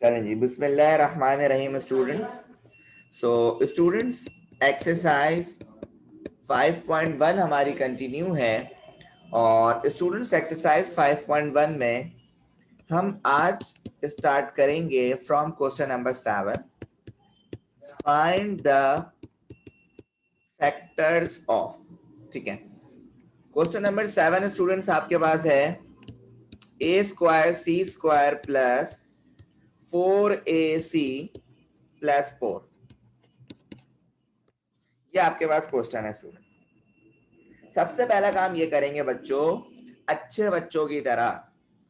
चलें जी, बिस्मिल्लाहिर्रहमानिर्रहीम students. So students, exercise 5.1 हमारी कंटिन्यू है और स्टूडेंट्स एक्सरसाइज 5.1 में हम आज स्टार्ट करेंगे from question number 7, find the factors of. ठीक है, क्वेश्चन नंबर 7 स्टूडेंट्स आपके पास है ए स्क्वायर सी स्क्वायर प्लस 4ac प्लस 4। ये आपके पास क्वेश्चन है स्टूडेंट। सबसे पहला काम ये करेंगे बच्चों, अच्छे बच्चों की तरह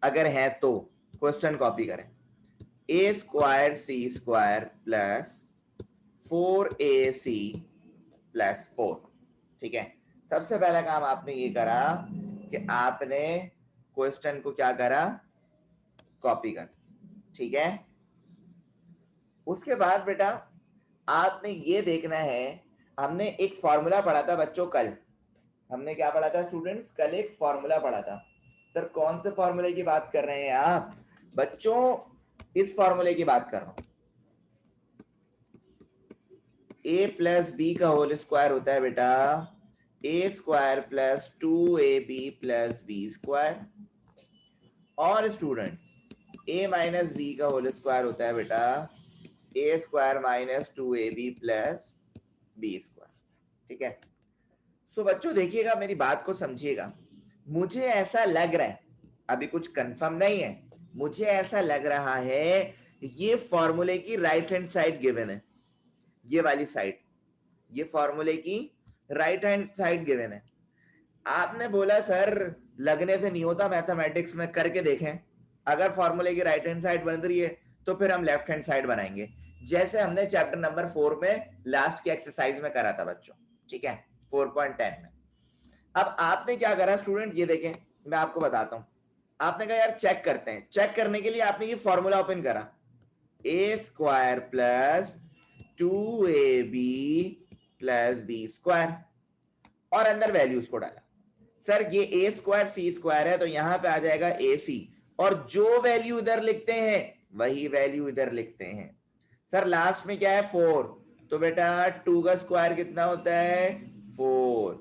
अगर है तो क्वेश्चन कॉपी करें। ए स्क्वायर सी स्क्वायर प्लस 4ac प्लस 4। ठीक है, सबसे पहला काम आपने ये करा कि आपने क्वेश्चन को क्या करा, कॉपी कर। ठीक है, उसके बाद बेटा आपने ये देखना है, हमने एक फॉर्मूला पढ़ा था बच्चों कल। हमने क्या पढ़ा था स्टूडेंट्स? कल एक फॉर्मूला पढ़ा था। सर कौन से फॉर्मूले की बात कर रहे हैं आप बच्चों? इस फॉर्मूले की बात कर रहा हूं। ए प्लस बी का होल स्क्वायर होता है बेटा a square plus 2ab plus b square, और स्टूडेंट्स ए माइनस बी का होल स्क्वायर होता है बेटा a square minus 2ab plus b square. ठीक है, सो बच्चों देखिएगा, मेरी बात को समझिएगा। मुझे ऐसा लग रहा है, अभी कुछ कंफर्म नहीं है, मुझे ऐसा लग रहा है ये फॉर्मूले की राइट हैंड साइड गिवन है, ये वाली साइड, ये फॉर्मूले की राइट हैंड साइड गिवन है। आपने बोला सर लगने से नहीं होता, मैथमेटिक्स में करके देखें। अगर फॉर्मूले की राइट हैंड साइड बन रही है तो फिर हम लेफ्ट हैंड साइड बनाएंगे, जैसे हमने चैप्टर नंबर 4 में लास्ट की एक्सरसाइज में करा था बच्चों। ठीक है, 4.10 में। अब आपने क्या करा स्टूडेंट, ये देखें, मैं आपको बताता हूं। आपने कहा यार चेक करते हैं। चेक करने के लिए आपने ये फॉर्मूला ओपन करा, a square plus 2ab plus b square, और अंदर वैल्यूज को डाला। सर ये ए स्क्वायर सी स्क्वायर है तो यहां पे आ जाएगा ए सी, और जो वैल्यू इधर लिखते हैं वही वैल्यू इधर लिखते हैं। सर लास्ट में क्या है 4, तो बेटा 2 का स्क्वायर कितना होता है 4।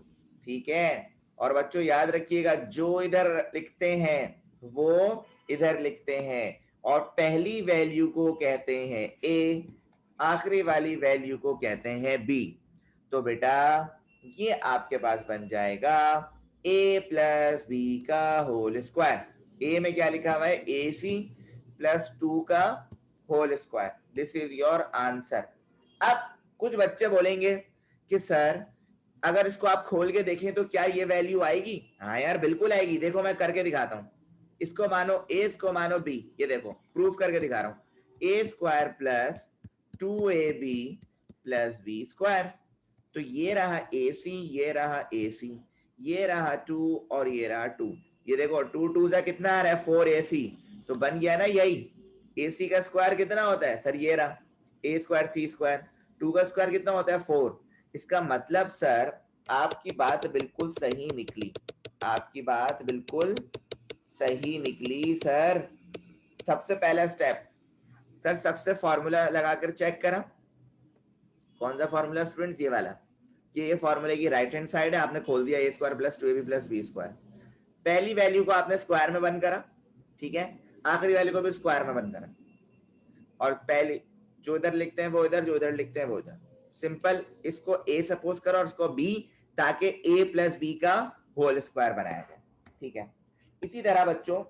ठीक है, और बच्चों याद रखिएगा जो इधर लिखते हैं वो इधर लिखते हैं, और पहली वैल्यू को कहते हैं ए, आखिरी वाली वैल्यू को कहते हैं बी। तो बेटा ये आपके पास बन जाएगा a प्लस बी का होल स्क्वायर। ए में क्या लिखा हुआ है ए सी प्लस 2 का whole square. This is your answer. अब कुछ बच्चे बोलेंगे कि सर अगर इसको आप खोल के देखें तो क्या ये वैल्यू आएगी? हाँ यार बिल्कुल आएगी, देखो मैं करके दिखाता हूं। इसको मानो a, इसको मानो b, ये देखो प्रूफ करके दिखा रहा हूं। A square plus 2ab plus b square, तो ये रहा AC, ये रहा AC, ये रहा 2 और ये रहा 2। ये देखो 2 2 जा कितना आ रहा है 4AC, तो बन गया ना यही। AC का स्क्वायर कितना होता है सर, ये रहा A स्क्वायर C स्क्वायर, 2 का स्क्वायर कितना होता है 4। इसका मतलब सर आपकी बात बिल्कुल सही निकली, आपकी बात बिल्कुल सही निकली सर। सबसे पहला स्टेप सर, सबसे फॉर्मूला लगाकर चेक करा। कौन सा फॉर्मूला स्टूडेंट? ये वाला, कि ये फॉर्मूले की राइट हैंड साइड है, आपने खोल दिया a square plus 2ab plus b square. पहली वैल्यू को आपने स्क्वायर में बंद करा, ठीक है, आखिरी वैल्यू को भी स्क्वायर में बंद करा, और पहली जो इधर लिखते हैं वो इधर, जो इधर लिखते हैं वो इधर। सिंपल, इसको ए सपोज करो और इसको बी, ताकि ए प्लस बी का होल स्क्वायर बनाया जाए। ठीक है, इसी तरह बच्चों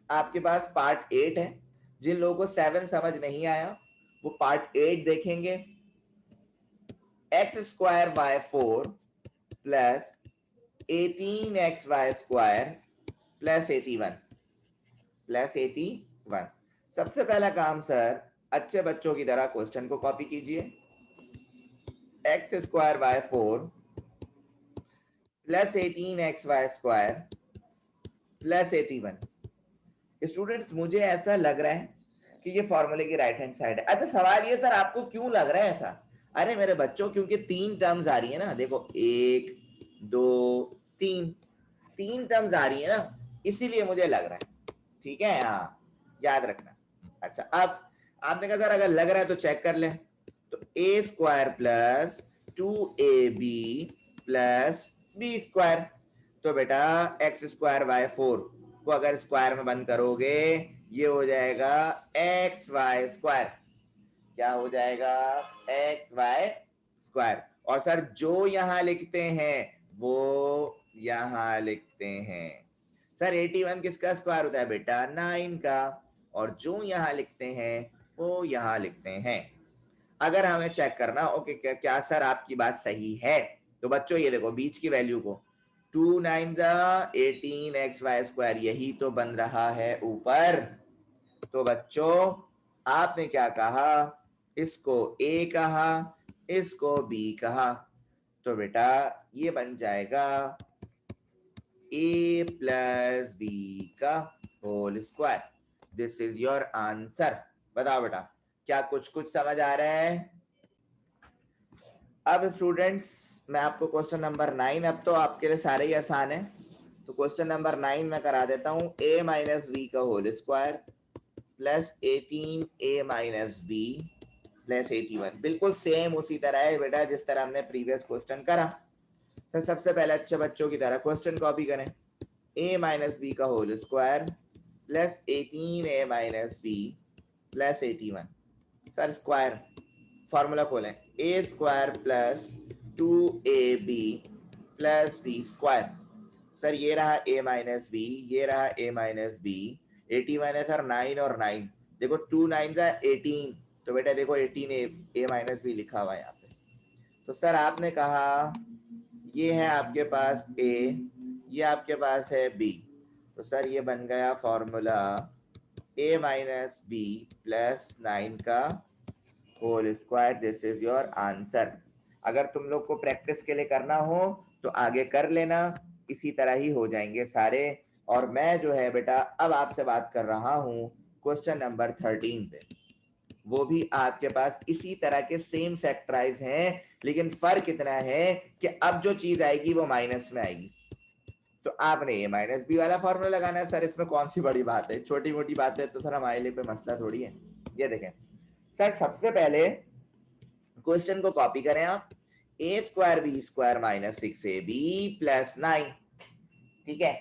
आपके पास पार्ट 8 है। जिन लोगों को 7 समझ नहीं आया वो पार्ट 8 देखेंगे। X square by 4 plus 18xy square plus 81। सबसे पहला काम सर, अच्छे बच्चों की तरह क्वेश्चन को कॉपी कीजिए। X square by 4 plus 18xy square plus 81। Students मुझे ऐसा लग रहा है कि ये फॉर्मूले की राइट हैंड साइड है। अच्छा सवाल ये सर आपको क्यों लग रहा है ऐसा? अरे मेरे बच्चों क्योंकि 3 टर्म्स आ रही है ना, देखो 1 2 3 टर्म्स आ रही है ना, इसीलिए मुझे लग रहा है। ठीक है, हाँ याद रखना। अच्छा अब आपने कहा सर अगर लग रहा है तो चेक कर ले, तो a square plus 2ab plus b square, तो बेटा एक्स स्क्वायर वाई 4 को अगर स्क्वायर में बंद करोगे ये हो जाएगा एक्स वाई स्क्वायर। क्या हो जाएगा? X Y square. और सर जो यहां लिखते हैं वो यहां लिखते हैं। सर 81 किसका स्क्वायर होता है बेटा? 9 का। और जो यहां लिखते हैं वो यहां लिखते हैं। अगर हमें चेक करना ओके क्या सर आपकी बात सही है, तो बच्चों ये देखो बीच की वैल्यू को 2 9 18 एक्स वाई स्क्वायर, यही तो बन रहा है ऊपर। तो बच्चों आपने क्या कहा? इसको ए कहा, इसको बी कहा, तो बेटा ये बन जाएगा ए प्लस बी का whole square. This is your answer. बताओ बेटा क्या कुछ कुछ समझ आ रहा है? अब स्टूडेंट्स मैं आपको क्वेश्चन नंबर 9, अब तो आपके लिए सारे ही आसान है, तो क्वेश्चन नंबर 9 मैं करा देता हूं। a माइनस बी का whole square plus 18 a minus B plus 81, बिल्कुल सेम उसी तरह है बेटा जिस तरह हमने प्रीवियस क्वेश्चन करा। सर सबसे पहले अच्छे बच्चों की तरह क्वेश्चन कॉपी करें। a माइनस बी का whole square plus 18 a minus B plus 81। Sir square formula खोलें, a square plus 2ab plus b square. Sir ये रहा a माइनस बी, ये रहा a माइनस बी, 81 है सर 9 और 9, देखो 2 9 का 18, तो बेटा देखो 18 a माइनस बी लिखा हुआ है यहाँ पे। तो सर आपने कहा ये है आपके पास a, ये आपके पास है b, तो सर ये बन गया formula a minus B plus 9 का whole square. This is your answer. अगर तुम लोग को प्रैक्टिस के लिए करना हो तो आगे कर लेना, इसी तरह ही हो जाएंगे सारे। और मैं जो है बेटा अब आपसे बात कर रहा हूं क्वेश्चन नंबर 13 पे, वो भी आपके पास इसी तरह के सेम फैक्टराइज हैं, लेकिन फर्क इतना है कि अब जो चीज आएगी वो माइनस में आएगी। तो आपने ए माइनस बी वाला फॉर्मूला लगाना है। सर इसमें कौन सी बड़ी बात है, छोटी मोटी बात है तो सर हमारे लिए कोई मसला थोड़ी है। ये देखें सर सबसे पहले क्वेश्चन को कॉपी करें आप, a square b square minus 6ab plus 9, ठीक है।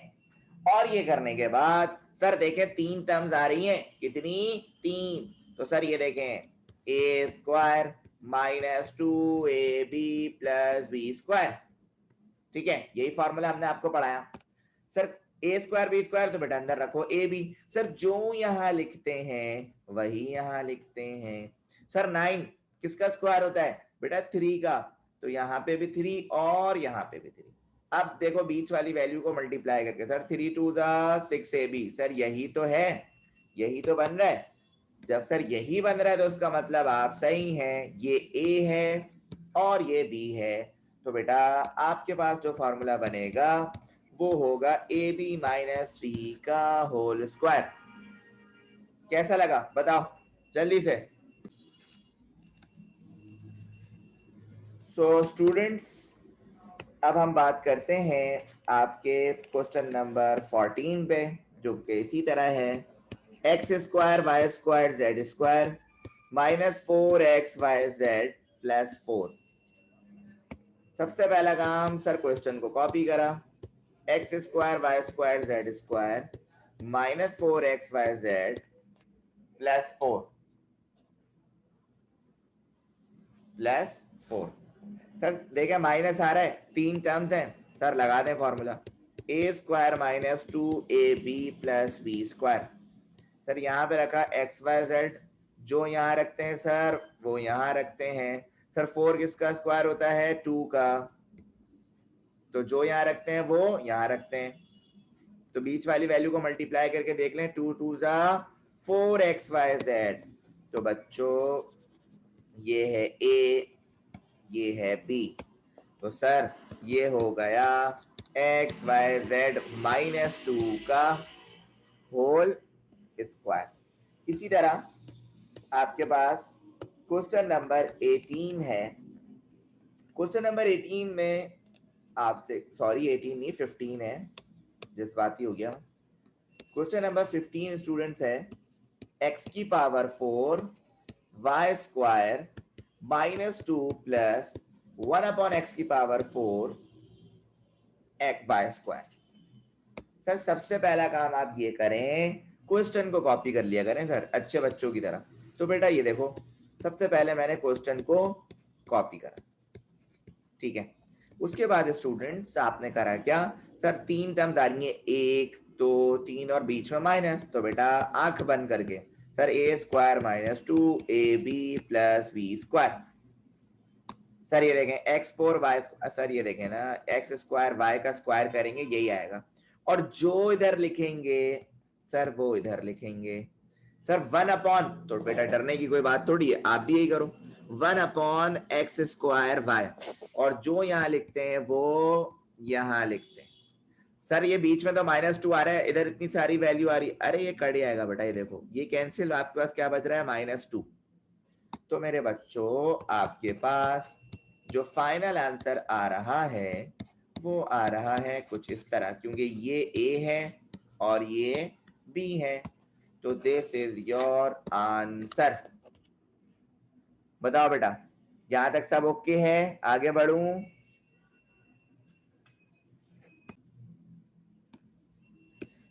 और ये करने के बाद सर देखें 3 टर्म्स आ रही हैं, कितनी? 3। तो सर ये देखें a square minus 2ab plus b square, ठीक है, यही फॉर्मूला हमने आपको पढ़ाया। Sir a square b square तो बेटा अंदर रखो ए बी, सर जो यहां लिखते हैं वही यहां लिखते हैं। सर 9 किसका स्क्वायर होता है बेटा? 3 का, तो यहाँ पे भी 3 और यहाँ पे भी 3। अब देखो बीच वाली वैल्यू को मल्टीप्लाई करके, सर 3 2 6ab, सर यही तो है, यही तो बन रहा है। जब सर यही बन रहा है तो उसका मतलब आप सही हैं, ये ए है और ये बी है। तो बेटा आपके पास जो फॉर्मूला बनेगा वो होगा ए बी माइनस 3 का होल स्क्वायर। कैसा लगा बताओ जल्दी से। सो स्टूडेंट्स अब हम बात करते हैं आपके क्वेश्चन नंबर 14 पे, जो कि इसी तरह है x square y square z square minus 4x y z plus 4। सबसे पहला काम सर क्वेश्चन को कॉपी करा, x square y square z square minus 4x y z plus 4 plus 4। Sir देखिए माइनस आ रहा है, 3 टर्म्स हैं, सर लगा दें formula a square minus 2ab plus b square. Sir यहाँ पे रखा एक्स वाई जेड, जो यहाँ रखते हैं सर वो यहाँ रखते हैं। सर 4 किसका स्क्वायर होता है? 2 का, तो जो यहाँ रखते हैं वो यहाँ रखते हैं। तो बीच वाली वैल्यू को मल्टीप्लाई करके देख लें, 2 2 4x वाई जेड। तो बच्चों ये है ए, ये है बी, तो सर ये हो गया एक्स वाई जेड माइनस 2 का होल स्क्वायर। इसी तरह आपके पास क्वेश्चन नंबर 18 है। क्वेश्चन नंबर 18 में आपसे, सॉरी 18 नहीं 15 है, जज्बाती हो गया। क्वेश्चन नंबर 15 स्टूडेंट्स है x की power 4 Y square -2 plus 1/x की power 4 X Y square. Sir सबसे पहला काम आप ये करें, क्वेश्चन को कॉपी कर लिया करें सर, अच्छे बच्चों की तरह। तो बेटा ये देखो, सबसे पहले मैंने क्वेश्चन को कॉपी करा, ठीक है। उसके बाद स्टूडेंट्स आपने करा क्या, सर 3 टर्म्स आ रही है, 1 2 3 और बीच में माइनस, तो बेटा आंख बंद करके sir a square -2ab plus b square. Sir ये देखें x4 y, सर ये देखें ना, एक्स स्क्वायर वाई का स्क्वायर करेंगे यही आएगा, और जो इधर लिखेंगे सर वो इधर लिखेंगे। सर 1/, तो बेटा डरने की कोई बात थोड़ी है, आप भी यही करो, 1/x² y, और जो यहाँ लिखते हैं वो यहाँ लिखते हैं। सर ये बीच में तो -2 आ रहा है, इधर इतनी सारी वैल्यू आ रही है, अरे ये कट आएगा बेटा, ये देखो ये कैंसिल, आपके पास क्या बच रहा है -2। तो मेरे बच्चों आपके पास जो फाइनल आंसर आ रहा है वो आ रहा है कुछ इस तरह, क्योंकि ये ए है और ये बी है, तो दिस इज योर आंसर। बताओ बेटा, यहां तक सब ओके है, आगे बढ़ूं?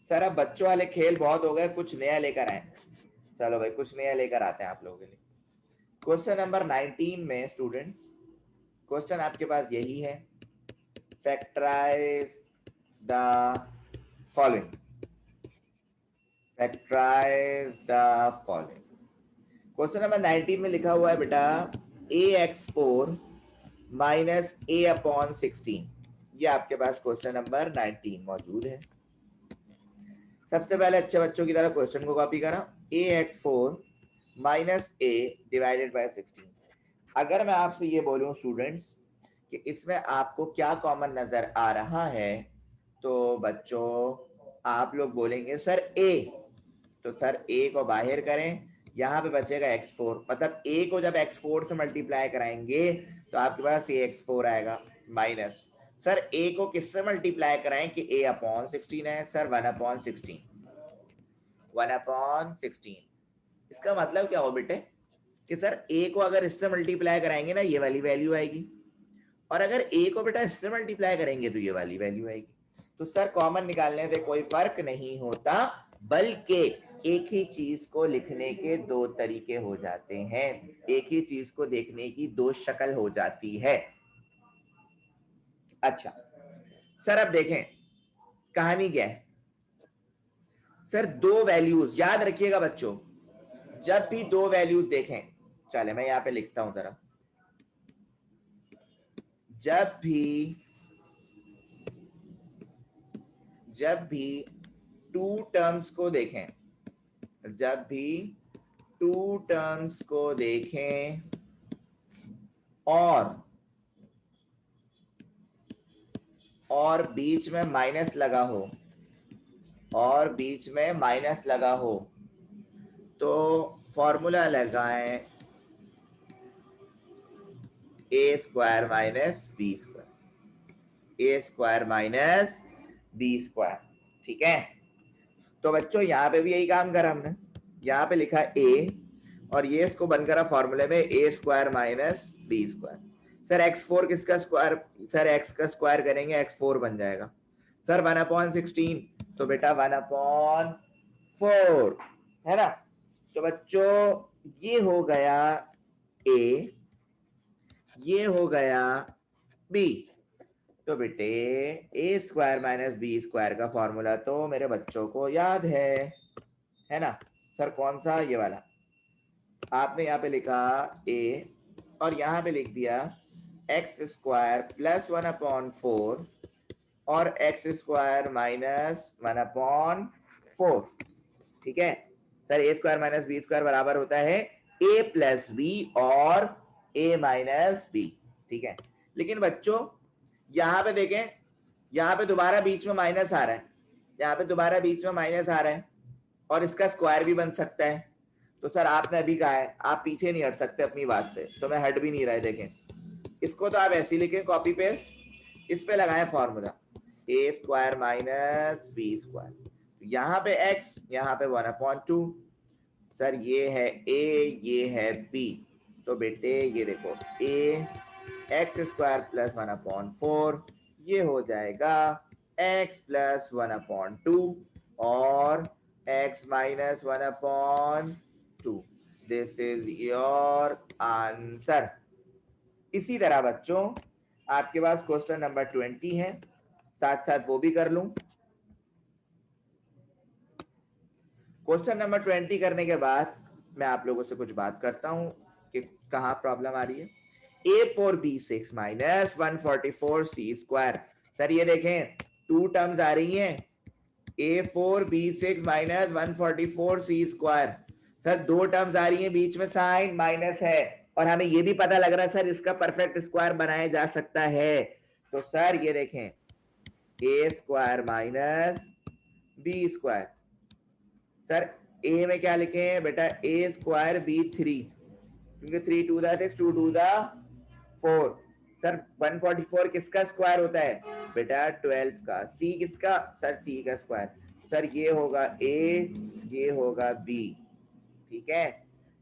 सर अब बच्चों वाले खेल बहुत हो गए, कुछ नया लेकर आए। चलो भाई कुछ नया लेकर आते हैं आप लोगों के लिए। क्वेश्चन नंबर 19 में स्टूडेंट्स, क्वेश्चन आपके पास यही है, factorise the following, factorise the following. Question number 19 में लिखा हुआ है बेटा ax4 -a/16, ये आपके पास क्वेश्चन नंबर 19 मौजूद है। सबसे पहले अच्छे बच्चों की तरह क्वेश्चन को कॉपी करा, ax4 - a डिवाइडेड बाय 16। अगर मैं आपसे ये बोलूं स्टूडेंट्स कि इसमें आपको क्या कॉमन नजर आ रहा है, तो बच्चों आप लोग बोलेंगे सर a, तो सर a को बाहर करें, यहाँ पे बचेगा x4, मतलब a को जब x4 से मल्टीप्लाई कराएंगे तो आपके पास ax4 आएगा, माइनस सर a को किससे मल्टीप्लाई कराएं कि a/16 है, सर 1/16, 1/16। इसका मतलब क्या हो बेटे कि सर a को अगर इससे मल्टीप्लाई कराएंगे ना ये वाली वैल्यू आएगी, और अगर a को बेटा इससे मल्टीप्लाई करेंगे तो ये वाली वैल्यू आएगी। तो सर कॉमन निकालने से कोई फर्क नहीं होता, बल्कि एक ही चीज को लिखने के दो तरीके हो जाते हैं, एक ही चीज को देखने की दो शक्ल हो जाती है। अच्छा सर अब देखें कहानी क्या है। सर दो वैल्यूज याद रखिएगा बच्चों, जब भी दो वैल्यूज देखें, चले मैं यहां पे लिखता हूं जरा, जब भी टू टर्म्स को देखें, जब भी टू टर्म्स को देखें और बीच में माइनस लगा हो, और बीच में माइनस लगा हो, तो फॉर्मूला लगाएं a square minus B square, a square minus B square, ठीक है। तो बच्चों यहाँ पे भी यही काम करा हमने, यहाँ पे लिखा a और ये इसको बन करा फॉर्मूले में a square minus B square. Sir x4 किसका स्क्वायर, सर x का स्क्वायर करेंगे x4 बन जाएगा, सर 1/16, तो बेटा 1/4 है ना। तो बच्चों ये हो गया a, ये हो गया b, तो बेटे a square minus B square का फॉर्मूला तो मेरे बच्चों को याद है ना। सर कौन सा, ये वाला, आपने यहाँ पे लिखा a और यहाँ पे लिख दिया एक्स स्क्वायर प्लस 1/4 और एक्स स्क्वायर माइनस 1/4, ठीक है। Sir a square minus B square बराबर होता है a प्लस बी और a माइनस बी, ठीक है। लेकिन बच्चों यहाँ पे देखें, यहाँ पे दोबारा बीच में माइनस आ रहा है, यहाँ पे दोबारा बीच में माइनस आ रहा है, और इसका स्क्वायर भी बन सकता है। तो सर आपने अभी कहा है आप पीछे नहीं हट सकते अपनी बात से, तो मैं हट भी नहीं रहा, देखें इसको तो आप ऐसे ही लिखें कॉपी पेस्ट, इस पे लगाएं formula a square minus B square, यहाँ पे x, यहाँ पे 1/2, सर ये है ए, ये है बी, तो बेटे ये देखो ए एक्स स्क्वायर प्लस 1/4 ये हो जाएगा एक्स प्लस 1/2 और x minus 1/2। This is your answer. इसी तरह बच्चों आपके पास क्वेश्चन नंबर 20 है, साथ साथ वो भी कर लूं। क्वेश्चन नंबर 20 करने के बाद मैं आप लोगों से कुछ बात करता हूं कि कहां प्रॉब्लम आ रही है। A4B6 minus 144C²। सर ये देखें टू टर्म्स आ रही हैं, A4B6 माइनस 144C²। सर दो टर्म्स आ रही हैं, बीच में साइन माइनस है और हमें ये भी पता लग रहा है सर इसका परफेक्ट स्क्वायर बनाया जा सकता है। तो सर ये देखें A² माइनस B²। सर ए में क्या लिखे हैं बेटा, A² B3, क्योंकि 3 2 6 2 2 4। सर 144 किसका स्क्वायर होता है बेटा, 12 का। सी किसका, सर सी का स्क्वायर। सर ये होगा ए, ये होगा बी, ठीक है।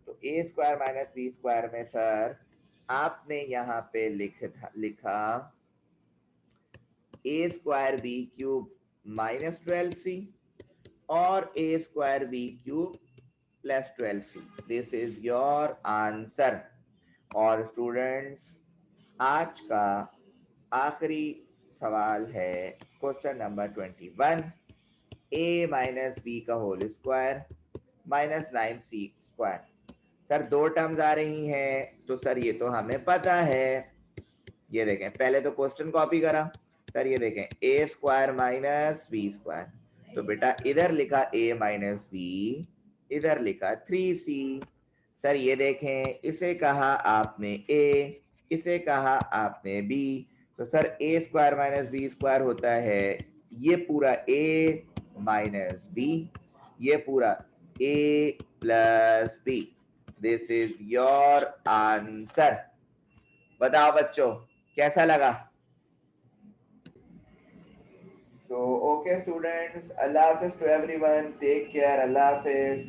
तो A² माइनस B² में सर आपने यहाँ पे लिखा A² B³ माइनस 12C और A² B³ plus 12C। This is your answer. और स्टूडेंट्स आज का आखिरी सवाल है question number 21, A minus B का whole square minus 9C²। Sir दो टर्म्स आ रही हैं, तो सर ये तो हमें पता है। ये देखें पहले तो क्वेश्चन कॉपी करा, सर ये देखें A² माइनस B², तो बेटा इधर लिखा A माइनस बी, इधर लिखा 3C। सर ये देखें इसे कहा आपने A, इसे कहा आपने B, तो सर A² माइनस B² होता है ये पूरा A माइनस B, ये पूरा A plus B। This is your answer. बताओ बच्चों कैसा लगा। So okay students, Allah Hafiz to everyone, take care, Allah Hafiz.